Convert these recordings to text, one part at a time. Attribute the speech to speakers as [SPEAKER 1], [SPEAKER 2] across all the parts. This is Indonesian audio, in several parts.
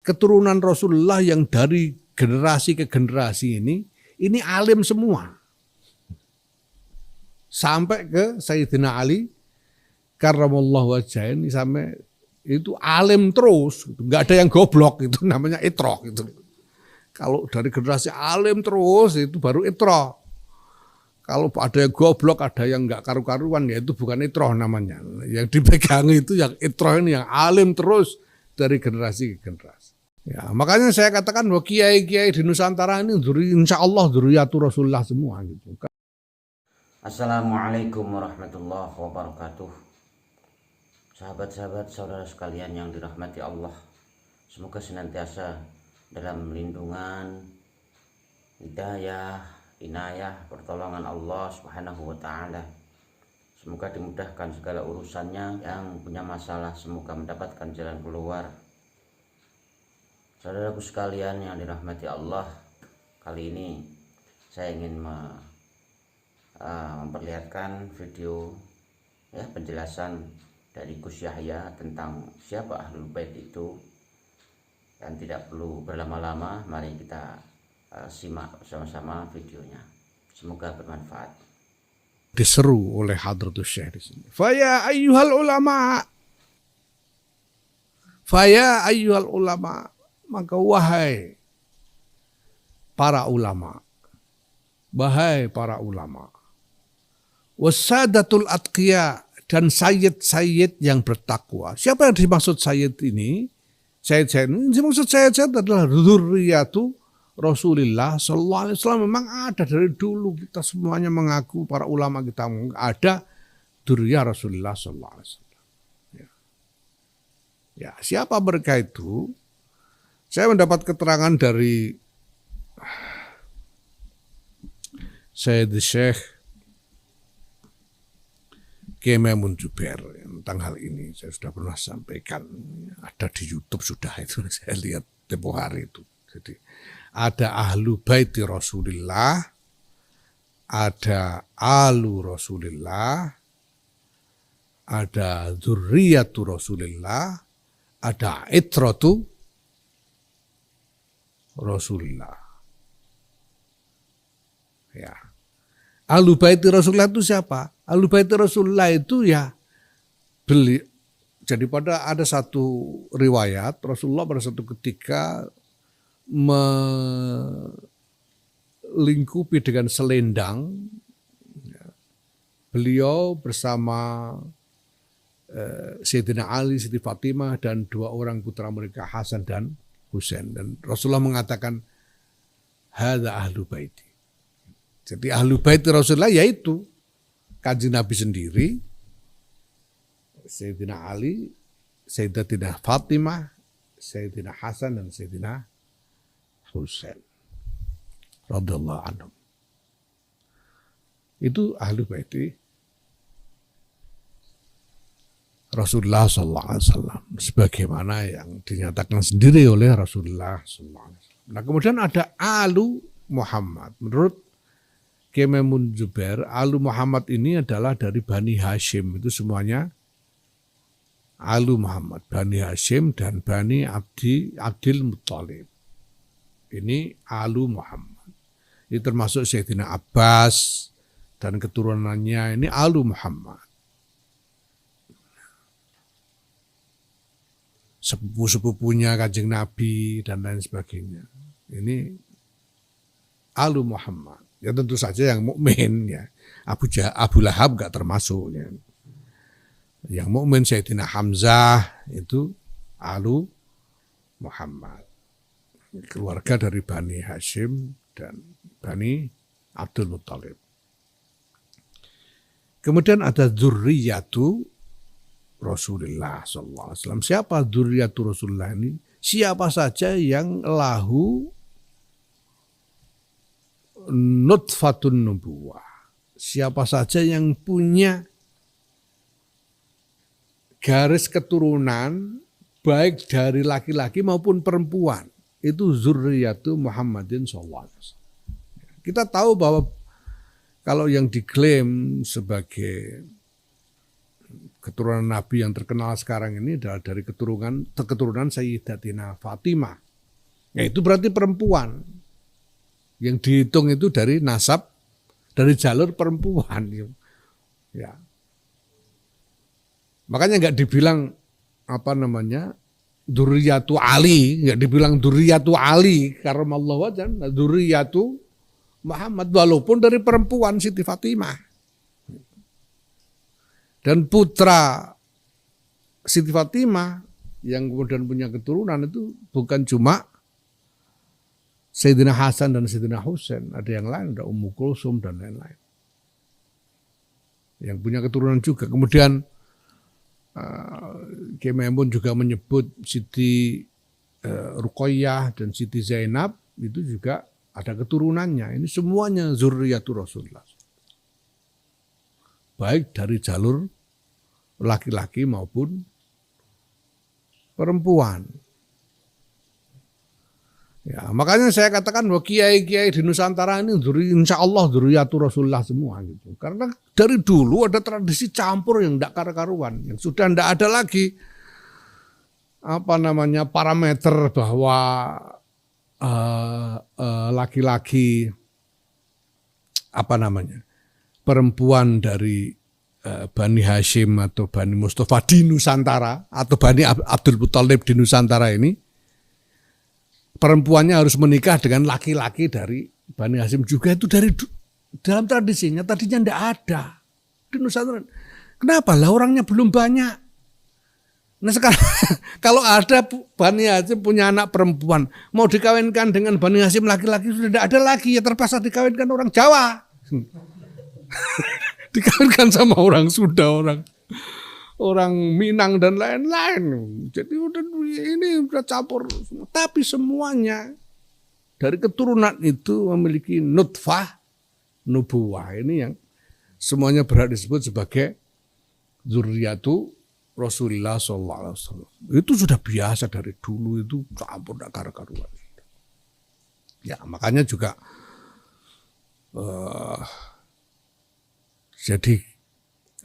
[SPEAKER 1] keturunan Rasulullah yang dari generasi ke generasi ini alim semua. Sampai ke Sayyidina Ali karramallahu wajhah ini sampai itu alim terus, nggak ada yang goblok, itu namanya itroh gitu. Kalau dari generasi alim terus itu baru itroh. Kalau ada yang goblok, ada yang nggak karu-karuan, ya itu bukan itroh namanya. Yang dipegang itu yang itroh ini yang alim terus dari generasi ke generasi. Ya, makanya saya katakan bahwa kiai-kiai di Nusantara ini insya Allah dzurriyyatu Rasulullah semua gitu.
[SPEAKER 2] Assalamualaikum warahmatullahi wabarakatuh. Sahabat-sahabat, saudara sekalian yang dirahmati Allah, semoga senantiasa dalam lindungan, hidayah, inayah, pertolongan Allah Subhanahu wa ta'ala. Semoga dimudahkan segala urusannya, yang punya masalah semoga mendapatkan jalan keluar. Saudaraku sekalian yang dirahmati Allah, kali ini saya ingin memperlihatkan video penjelasan dari Gus Yahya tentang siapa Ahlul Bait itu, dan tidak perlu berlama-lama, mari kita simak bersama-sama videonya. Semoga bermanfaat.
[SPEAKER 1] Diseru oleh Hadratus Syekh di sini. Faya ayyuhal ulama. Faya ayyuhal ulama. Maka wahai para ulama. Wahai para ulama. Wasadatul atqiya, dan sayyid-sayyid yang bertakwa. Siapa yang dimaksud sayyid ini? Sayyid ini dimaksud sayyid adalah dzurriyyatu Rasulullah sallallahu alaihi wasallam. Memang ada dari dulu, kita semuanya mengaku, para ulama kita ada dzurriyyah Rasulullah sallallahu alaihi wasallam. Ya, siapa mereka itu? Saya mendapat keterangan dari Sayyid Syekh Kiai Maimun Zubair tentang hal ini. Saya sudah pernah sampaikan, ada di YouTube sudah itu, saya lihat tempo hari itu. Jadi ada ahlu baiti Rasulullah, ada alu Rasulullah, ada dzurriyyatu Rasulullah, ada itratu Rasulullah. Ya. Ahlu baiti Rasulullah itu siapa? Ahlu baiti Rasulullah itu ya jadi pada ada satu riwayat Rasulullah pada satu ketika melingkupi dengan selendang, beliau bersama Sayyidina Ali, Siti Fatimah, dan dua orang putra mereka Hasan dan Husain. Dan Rasulullah mengatakan hadza ahlu baiti. Jadi ahlu baiti Rasulullah yaitu Kanjeng Nabi sendiri, Sayyidina Ali, Sayyidatina Fatimah, Sayyidina Hasan, dan Sayyidina Husain radhiyallahu anhum. Itu ahlu baiti Rasulullah sallallahu alaihi wasallam sebagaimana yang dinyatakan sendiri oleh Rasulullah sallallahu alaihi wasallam. Nah, kemudian ada alu Muhammad. Menurut Kiai Maimun Zubair, alu Muhammad ini adalah dari Bani Hashim, itu semuanya alu Muhammad, Bani Hashim dan Bani Abdul Muttalib. Ini alu Muhammad. Ini termasuk Sayyidina Abbas dan keturunannya, ini alu Muhammad. Sepupu-sepupunya Kanjeng Nabi dan lain sebagainya. Ini alu Muhammad. Ya tentu saja yang mukmin ya. Abu Lahab gak termasuk ya. Yang mukmin Sayyidina Hamzah itu alu Muhammad. Keluarga dari Bani Hashim dan Bani Abdul Muttalib. Kemudian ada dzurriyyatu Rasulullah sallallahu alaihi wasallam. Siapa dzurriyyatu Rasulullah ini? Siapa saja yang lahu nutfatun nubuwah. Siapa saja yang punya garis keturunan baik dari laki-laki maupun perempuan, itu dzurriyyatu Muhammadin sallallahu alaihi wasallam. Kita tahu bahwa kalau yang diklaim sebagai keturunan Nabi yang terkenal sekarang ini adalah dari keturunan Sayyidatina Fatimah. Ya, itu berarti perempuan. Yang dihitung itu dari nasab, dari jalur perempuan. Ya. Makanya nggak dibilang Dzurriyyatu Ali, nggak dibilang Dzurriyyatu Ali karramallahu wajhan, Dzurriyyatu Muhammad, walaupun dari perempuan Siti Fatimah. Dan putra Siti Fatimah yang kemudian punya keturunan itu bukan cuma Sayyidina Hasan dan Sayyidina Husain, ada yang lain, ada Ummu Kulsum dan lain-lain. Yang punya keturunan juga. Kemudian Kiai Maimun juga menyebut Siti Ruqayyah dan Siti Zainab itu juga ada keturunannya. Ini semuanya zurriyatul Rasulullah. Baik dari jalur laki-laki maupun perempuan. Ya, makanya saya katakan bahwa kiai-kiai di Nusantara ini insya Allah dzurriyyatur Rasulullah semua gitu. Karena dari dulu ada tradisi campur yang tidak karu-karuan, yang sudah tidak ada lagi parameter bahwa laki-laki perempuan dari Bani Hashim atau Bani Mustafa di Nusantara atau Bani Abdul Muthalib di Nusantara ini, perempuannya harus menikah dengan laki-laki dari Bani Hashim juga. Itu dari dalam tradisinya tadinya tidak ada di Nusantara. Kenapa lah, orangnya belum banyak. Nah sekarang kalau ada Bani Hashim punya anak perempuan mau dikawinkan dengan Bani Hashim laki-laki, sudah tidak ada lagi, ya terpaksa dikawinkan orang Jawa. Dikawinkan sama orang Sunda, orang Minang dan lain-lain. Jadi ini udah campur. Tapi semuanya dari keturunan itu memiliki nutfah nubuwah. Ini yang semuanya berhak disebut sebagai dzurriyyatu Rasulullah SAW. Itu sudah biasa dari dulu, itu campur tak karu-karuan. Ya makanya juga jadi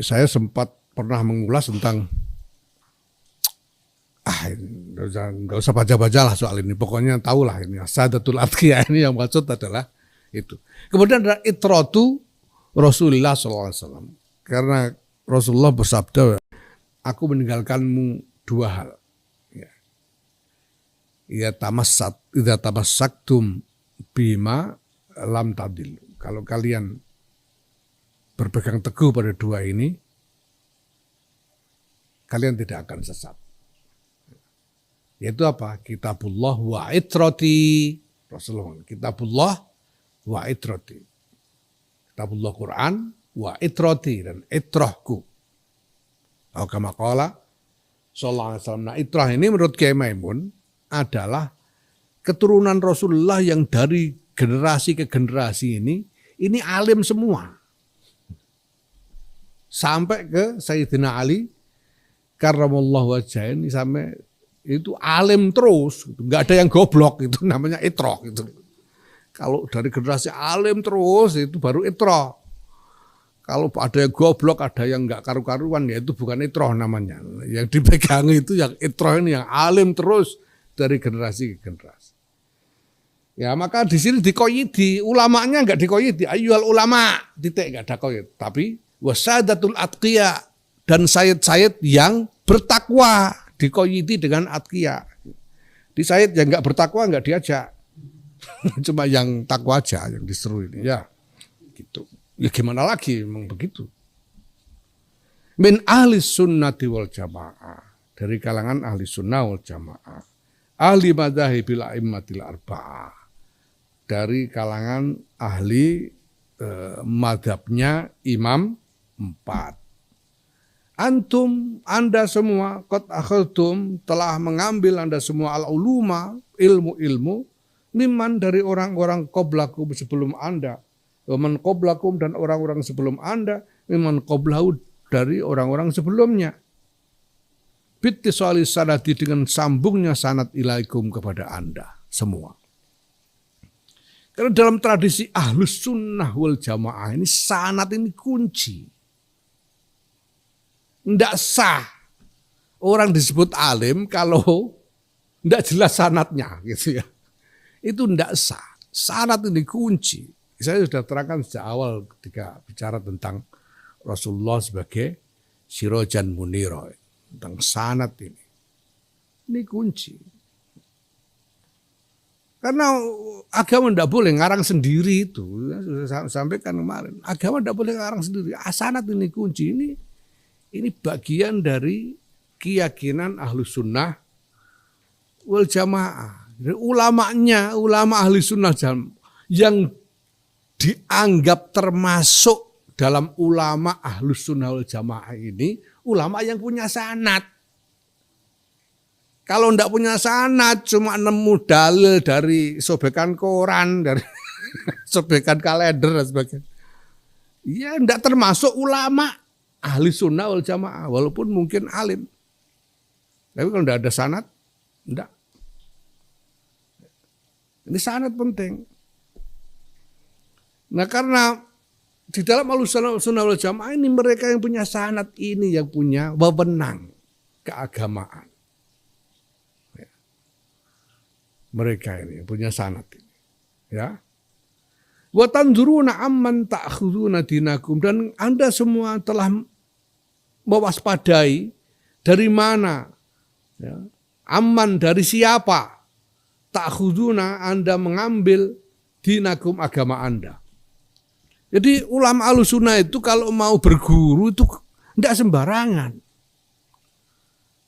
[SPEAKER 1] saya sempat pernah mengulas tentang nggak usah baca-baca lah soal ini, pokoknya tahulah ini Sadatul Atqiyah ini yang maksud adalah itu. Kemudian ada itratu Rasulullah SAW, karena Rasulullah bersabda, aku meninggalkanmu dua hal. Ya tamassaktum bima lam tadil. Kalau kalian berpegang teguh pada dua ini, kalian tidak akan sesat. Yaitu apa? Kitabullah wa itrati. Rasulullah, Kitabullah wa itrati. Kitabullah Quran wa itrati, dan itrahku. Atau kama qala sallallahu alaihi wasallam. Nah, itrah ini menurut Kiai Maimun adalah keturunan Rasulullah yang dari generasi ke generasi ini alim semua. Sampai ke Sayyidina Ali karramallahu wajhah ini, sampai itu alim terus, nggak ada yang goblok, itu namanya itroh gitu. Kalau dari generasi alim terus itu baru itroh. Kalau ada yang goblok, ada yang nggak karu-karuan, ya itu bukan itroh namanya. Yang dipegang itu yang itroh ini, yang alim terus dari generasi ke generasi. Ya maka di sini dikoyidi, ulamanya nggak dikoyidi, ayyuhal ulama, titik, nggak ada koyid. Tapi wasadatul atqiya, dan sayyid-sayyid yang bertakwa, dikoyidi dengan atqiya. Di sayyid yang nggak bertakwa nggak diajak, cuma yang takwa aja yang diseru ini, ya gitu. Ya gimana lagi, memang begitu. Min ahli sunnati wal jamaah, dari kalangan ahli sunnah wal jamaah, ahli madzahibil a'immatil arba'ah, dari kalangan ahli madhabnya imam 4. Antum, Anda semua, qad akhadtum, telah mengambil Anda semua al-uluma, ilmu-ilmu, mimman, dari orang-orang qablakum sebelum Anda, waman qablakum, dan orang-orang sebelum Anda, mimman qablahu, dari orang-orang sebelumnya. Bittisali sanadi, dengan sambungnya sanad ilaikum, kepada Anda semua. Karena dalam tradisi ahlus sunnah wal jamaah ini sanad ini kunci. Ndak sah orang disebut alim kalau ndak jelas sanadnya gitu ya. Itu ndak sah. Sanad ini kunci. Saya sudah terangkan sejak awal ketika bicara tentang Rasulullah sebagai Sirajan Munira, tentang sanad ini. Ini kunci. Karena agama tidak boleh ngarang sendiri itu. Saya sampaikan kemarin. Agama tidak boleh ngarang sendiri. Sanad ini kunci. Ini bagian dari keyakinan Ahlus Sunnah wal Jamaah. Ulama Ahli Sunnah yang dianggap termasuk dalam ulama Ahlus Sunnah wal Jamaah ini, ulama yang punya sanad. Kalau ndak punya sanad, cuma nemu dalil dari sobekan koran, dari sobekan kalender dan sebagainya. Ya ndak termasuk ulama Ahli Sunnah wal Jamaah, walaupun mungkin alim. Tapi kalau ndak ada sanad, ndak. Ini sanad penting. Nah karena di dalam Ahlus Sunnah wal Jamaah ini mereka yang punya sanad ini yang punya wewenang keagamaan. Mereka ini punya sanad ini. Ya. Wa tanzuruna amman ta'khuduna dinakum, dan Anda semua telah mewaspadai dari mana, ya, amman dari siapa, ta'khuduna Anda mengambil dinakum agama Anda. Jadi ulama Ahlus Sunnah itu kalau mau berguru itu tidak sembarangan.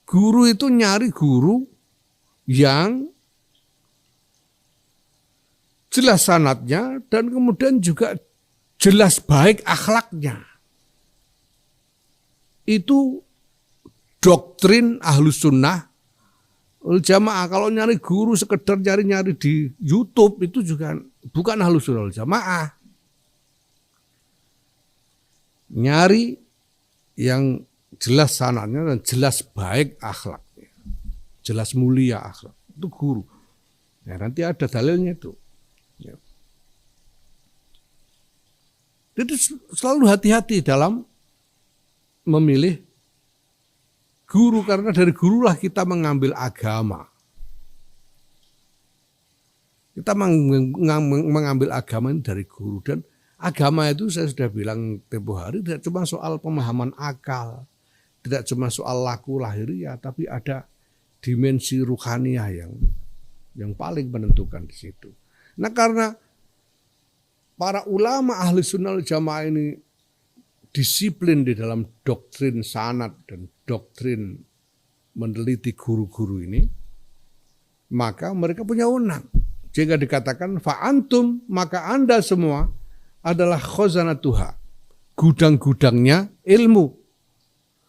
[SPEAKER 1] Guru itu nyari guru yang jelas sanadnya dan kemudian juga jelas baik akhlaknya. Itu doktrin Ahlus Sunnah wal Jamaah. Kalau nyari guru sekedar nyari di YouTube itu juga bukan Ahlus Sunnah wal Jamaah. Nyari yang jelas sanadnya dan jelas baik akhlaknya, jelas mulia akhlak, itu guru. Ya, nanti ada dalilnya itu. Ya. Jadi selalu hati-hati dalam memilih guru, karena dari gurulah kita mengambil agama. Kita mengambil agama dari guru, dan agama itu saya sudah bilang tempo hari tidak cuma soal pemahaman akal, tidak cuma soal laku lahiriah, tapi ada dimensi ruhaniyah yang paling menentukan di situ. Nah karena para ulama Ahli Sunnah wal Jamaah ini disiplin di dalam doktrin sanad dan doktrin meneliti guru-guru ini, maka mereka punya wewenang. Jika dikatakan fa'antum, maka Anda semua adalah khazanatuha, gudang-gudangnya ilmu,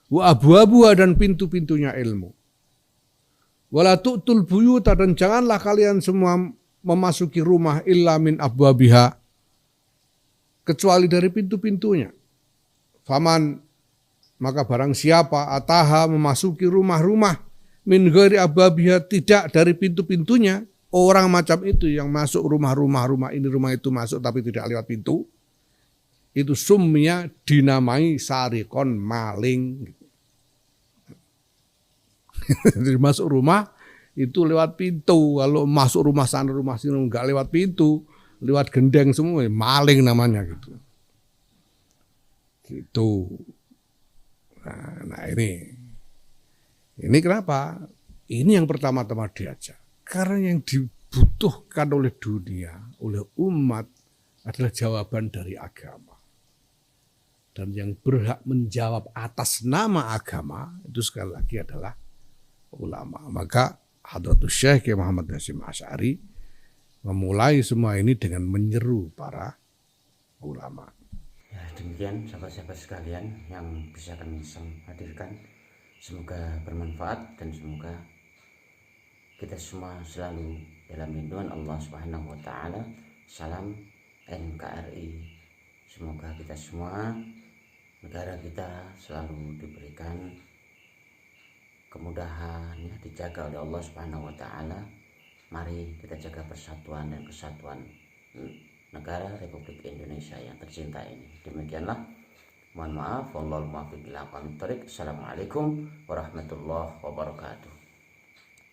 [SPEAKER 1] wa abwabuha, dan pintu-pintunya ilmu. Wala tu'tul buyuta, dan janganlah kalian semua memasuki rumah illa min abwabiha, kecuali dari pintu-pintunya. Faman, maka barang siapa ataha memasuki rumah-rumah min ghairi abwabiha, tidak dari pintu-pintunya, orang macam itu yang masuk rumah ini rumah itu masuk tapi tidak lewat pintu, itu sumnya dinamai sarikon, maling. Jadi masuk rumah itu lewat pintu. Kalau masuk rumah sana rumah sini enggak lewat pintu, lewat gendeng semua, maling namanya gitu. Gitu. Nah ini kenapa? Ini yang pertama-tama diajak. Karena yang dibutuhkan oleh dunia, oleh umat adalah jawaban dari agama. Dan yang berhak menjawab atas nama agama itu sekali lagi adalah ulama. Maka Hadratus Syekh Muhammad Hasyim Asy'ari memulai semua ini dengan menyeru para ulama.
[SPEAKER 2] Ya, demikian sahabat-sahabat sekalian yang bisa kami hadirkan. Semoga bermanfaat dan semoga kita semua selalu dalam lindungan Allah Subhanahu wa taala. Salam NKRI. Semoga kita semua, negara kita selalu diberikan kemudahan, ya, dijaga oleh Allah Subhanahu wa taala. Mari kita jaga persatuan dan kesatuan negara Republik Indonesia yang tercinta ini. Demikianlah Mohon maaf, wallahul muwaffiq ila aqwamit thoriq. Assalamualaikum warahmatullahi wabarakatuh.